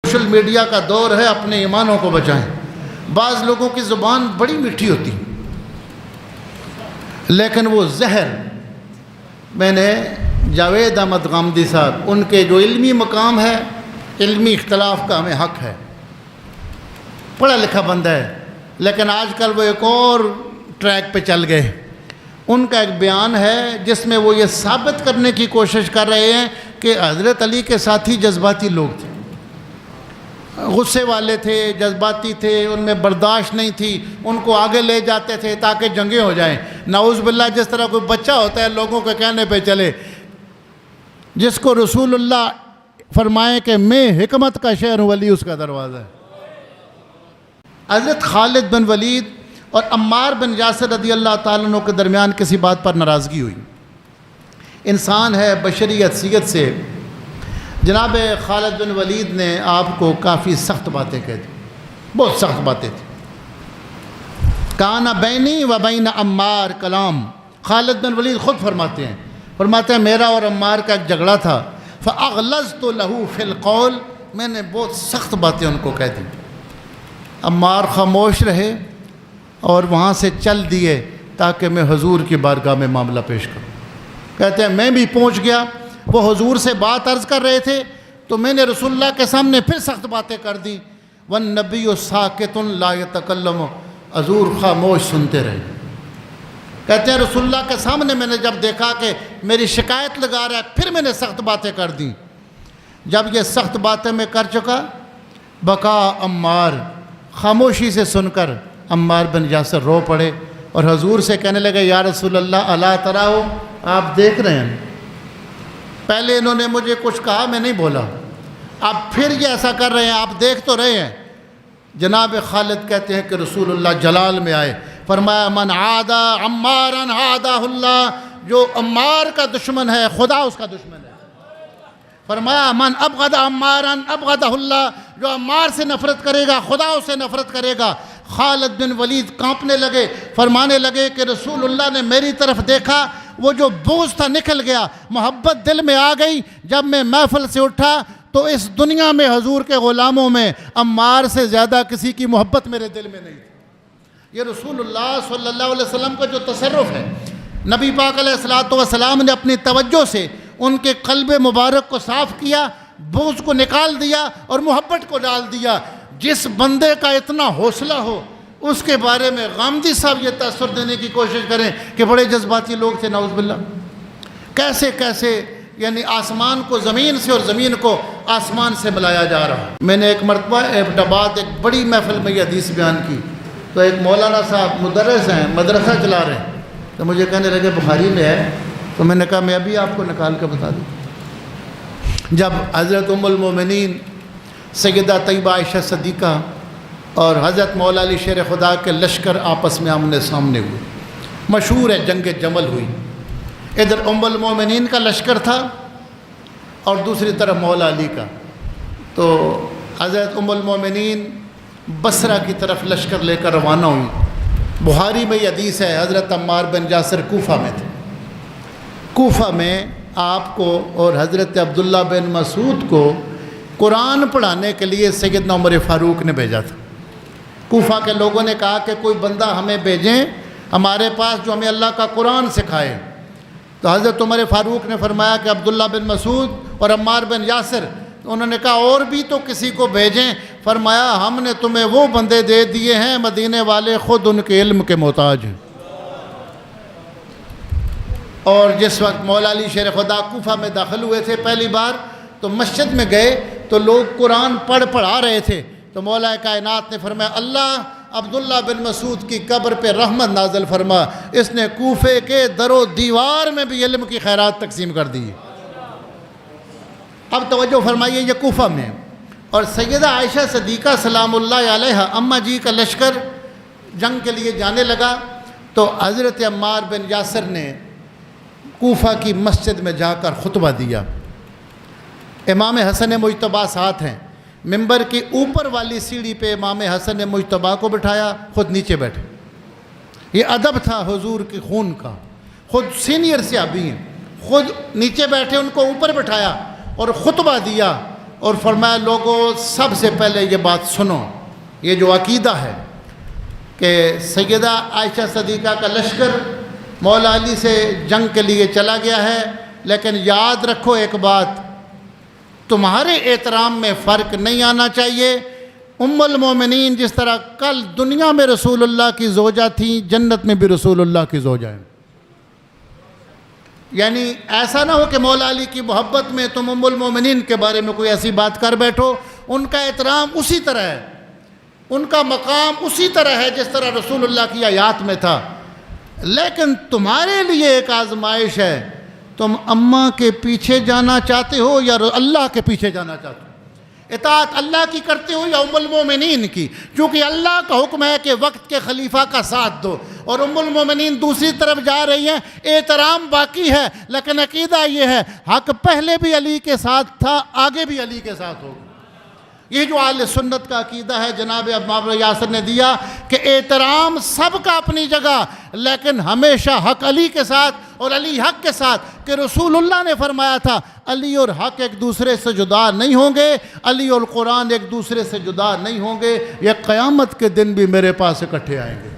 Social media کا دور ہے، اپنے ایمانوں کو بچائیں۔ بعض لوگوں کی زبان بڑی میٹھی ہوتی لیکن وہ زہر۔ میں نے جاوید احمد غامدی صاحب، ان کے جو علمی مقام ہے، علمی اختلاف کا ہمیں حق ہے، پڑھا لکھا بندہ ہے، لیکن آج کل وہ ایک اور ٹریک پہ چل گئے۔ ان کا ایک بیان ہے جس میں وہ یہ ثابت کرنے کی کوشش کر رہے ہیں کہ حضرت علی کے ساتھی جذباتی لوگ تھے، غصے والے تھے، جذباتی تھے، ان میں برداشت نہیں تھی، ان کو آگے لے جاتے تھے تاکہ جنگیں ہو جائیں۔ نعوذ باللہ، جس طرح کوئی بچہ ہوتا ہے لوگوں کے کہنے پہ چلے، جس کو رسول اللہ فرمائے کہ میں حکمت کا شہر ہوں، ولی اس کا دروازہ ہے۔ حضرت خالد بن ولید اور عمار بن یاسر رضی اللہ تعالیٰ عنہ کے درمیان کسی بات پر ناراضگی ہوئی۔ انسان ہے، بشری حیثیت سے جناب خالد بن ولید نے آپ کو کافی سخت باتیں کہہ دی، بہت سخت باتیں تھیں۔ کان بینی و بین عمار کلام، خالد بن ولید خود فرماتے ہیں میرا اور عمار کا ایک جھگڑا تھا، فاغلظت له فی القول، میں نے بہت سخت باتیں ان کو کہہ دی۔ عمار خاموش رہے اور وہاں سے چل دیے تاکہ میں حضور کی بارگاہ میں معاملہ پیش کروں۔ کہتے ہیں میں بھی پہنچ گیا، وہ حضور سے بات عرض کر رہے تھے تو میں نے رسول اللہ کے سامنے پھر سخت باتیں کر دی۔ والنبی ساکت لا یتکلم، حضور خاموش سنتے رہے۔ کہتے ہیں رسول اللہ کے سامنے میں نے جب دیکھا کہ میری شکایت لگا رہا ہے، پھر میں نے سخت باتیں کر دیں۔ جب یہ سخت باتیں میں کر چکا، بکا عمار، خاموشی سے سن کر عمار بن یاسر رو پڑے اور حضور سے کہنے لگے یا رسول اللہ الا تراؤ، آپ دیکھ رہے ہیں، پہلے انہوں نے مجھے کچھ کہا میں نہیں بولا، اب پھر یہ ایسا کر رہے ہیں، آپ دیکھ تو رہے ہیں۔ جناب خالد کہتے ہیں کہ رسول اللہ جلال میں آئے، فرمایا من عادا عمارا عادہ اللہ، جو عمار کا دشمن ہے خدا اس کا دشمن ہے۔ فرمایا من ابغض عمارا ابغضہ اللہ، جو عمار سے نفرت کرے گا خدا اس سے نفرت کرے گا۔ خالد بن ولید کانپنے لگے، فرمانے لگے کہ رسول اللہ نے میری طرف دیکھا، وہ جو بغض تھا نکل گیا، محبت دل میں آ گئی۔ جب میں محفل سے اٹھا تو اس دنیا میں حضور کے غلاموں میں عمار سے زیادہ کسی کی محبت میرے دل میں نہیں تھی۔ یہ رسول اللہ صلی اللہ علیہ وسلم کا جو تصرف ہے، نبی پاک علیہ السلام نے اپنی توجہ سے ان کے قلب مبارک کو صاف کیا، بغض کو نکال دیا اور محبت کو ڈال دیا۔ جس بندے کا اتنا حوصلہ ہو اس کے بارے میں غامدی صاحب یہ تاثر دینے کی کوشش کریں کہ بڑے جذباتی لوگ تھے، نعوذ باللہ۔ کیسے کیسے یعنی آسمان کو زمین سے اور زمین کو آسمان سے ملایا جا رہا۔ میں نے ایک مرتبہ ایبٹ ایک بڑی محفل میں یہ حدیث بیان کی تو ایک مولانا صاحب مدرس ہیں، مدرسہ چلا رہے ہیں، تو مجھے کہنے لگے بخاری میں ہے، تو میں نے کہا میں ابھی آپ کو نکال کے بتا دوں۔ جب حضرت ام المومنین سیدہ طیبہ عائشہ صدیقہ اور حضرت مولا علی شیر خدا کے لشکر آپس میں آمنے سامنے ہوئے، مشہور ہے جنگ جمل ہوئی، ادھر ام المومنین کا لشکر تھا اور دوسری طرف مولا علی کا، تو حضرت ام المومنین بصرہ کی طرف لشکر لے کر روانہ ہوئی۔ بخاری میں یہ حدیث ہے، حضرت عمار بن یاسر کوفہ میں تھے، کوفہ میں آپ کو اور حضرت عبداللہ بن مسعود کو قرآن پڑھانے کے لیے سیدنا عمر فاروق نے بھیجا تھا۔ کوفہ کے لوگوں نے کہا کہ کوئی بندہ ہمیں بھیجیں ہمارے پاس جو ہمیں اللہ کا قرآن سکھائے، تو حضرت عمر فاروق نے فرمایا کہ عبداللہ بن مسعود اور عمار بن یاسر، انہوں نے کہا اور بھی تو کسی کو بھیجیں، فرمایا ہم نے تمہیں وہ بندے دے دیے ہیں مدینے والے خود ان کے علم کے محتاج ہیں۔ اور جس وقت مولا علی شیر خدا کوفہ میں داخل ہوئے تھے پہلی بار، تو مسجد میں گئے تو لوگ قرآن پڑھا رہے تھے، تو مولا کائنات نے فرمایا اللہ عبداللہ بن مسعود کی قبر پہ رحمت نازل فرما، اس نے کوفے کے در و دیوار میں بھی علم کی خیرات تقسیم کر دی۔ اب توجہ فرمائیے، یہ کوفہ میں، اور سیدہ عائشہ صدیقہ سلام اللہ علیہا اماں جی کا لشکر جنگ کے لیے جانے لگا، تو حضرت عمار بن یاسر نے کوفہ کی مسجد میں جا کر خطبہ دیا۔ امام حسن مجتبیٰ ساتھ ہیں، ممبر کی اوپر والی سیڑھی پہ امام حسن مجتبیٰ کو بٹھایا، خود نیچے بیٹھے۔ یہ ادب تھا حضور کے خون کا، خود سینئر صحابی ہیں، خود نیچے بیٹھے، ان کو اوپر بٹھایا اور خطبہ دیا۔ اور فرمایا لوگوں سب سے پہلے یہ بات سنو، یہ جو عقیدہ ہے کہ سیدہ عائشہ صدیقہ کا لشکر مولا علی سے جنگ کے لیے چلا گیا ہے، لیکن یاد رکھو ایک بات، تمہارے احترام میں فرق نہیں آنا چاہیے۔ ام المومنین جس طرح کل دنیا میں رسول اللہ کی زوجہ تھیں، جنت میں بھی رسول اللہ کی زوجہ ہیں۔ یعنی ایسا نہ ہو کہ مولا علی کی محبت میں تم ام المومنین کے بارے میں کوئی ایسی بات کر بیٹھو۔ ان کا احترام اسی طرح ہے، ان کا مقام اسی طرح ہے جس طرح رسول اللہ کی آیات میں تھا، لیکن تمہارے لیے ایک آزمائش ہے، تم اماں کے پیچھے جانا چاہتے ہو یا اللہ کے پیچھے جانا چاہتے ہو، اطاعت اللہ کی کرتے ہو یا ام المومنین کی، کیونکہ اللہ کا حکم ہے کہ وقت کے خلیفہ کا ساتھ دو، اور ام المومنین دوسری طرف جا رہی ہیں۔ احترام باقی ہے، لیکن عقیدہ یہ ہے حق پہلے بھی علی کے ساتھ تھا، آگے بھی علی کے ساتھ ہوگا۔ یہ جو اہل سنت کا عقیدہ ہے جناب عمار بن یاسر نے دیا کہ احترام سب کا اپنی جگہ، لیکن ہمیشہ حق علی کے ساتھ اور علی حق کے ساتھ، کہ رسول اللہ نے فرمایا تھا علی اور حق ایک دوسرے سے جدا نہیں ہوں گے، علی اور قرآن ایک دوسرے سے جدا نہیں ہوں گے، یہ قیامت کے دن بھی میرے پاس اکٹھے آئیں گے۔